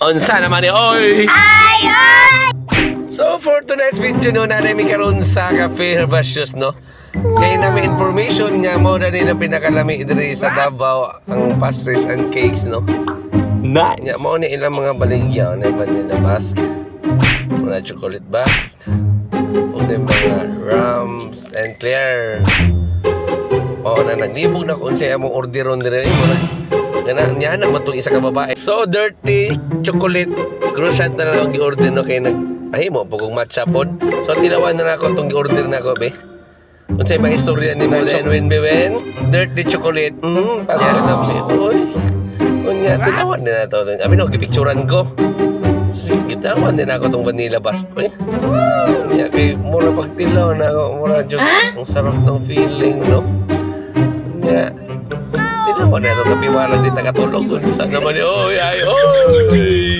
Unsa naman ni oy? Ay! So for tonight's video no, nanay mi karon sa Cafe Herbaceous no. Kaya namin information nga mo na nila pinakalami diri sa Davao ang pastries and cakes no. Nice. Nya mo ni ilang mga baligya na vanilla basque, mga chocolate basque, ug na mga Rams and Claire. O na naglibog na kung siya mong orderon dire mo na. Gana niya na matong isa ka babae. So dirty chocolate croissant na lang gi-order no kay ay mo pugong matcha pod. So tilawan na nako tong gi-order nako be. Unsay ba istorya ni mo then when dirty chocolate. Pagyan na be. Oy. Unya tilawan na to. Abi no gipicturean ko. Sige tilawan din ako tong vanilla basque. Oy. Unya kay mura pagtilaw na ako mura jud ang sarap ng feeling no. Unya tilawan na to kapiwala din nakatulog sa naman oy ay oy.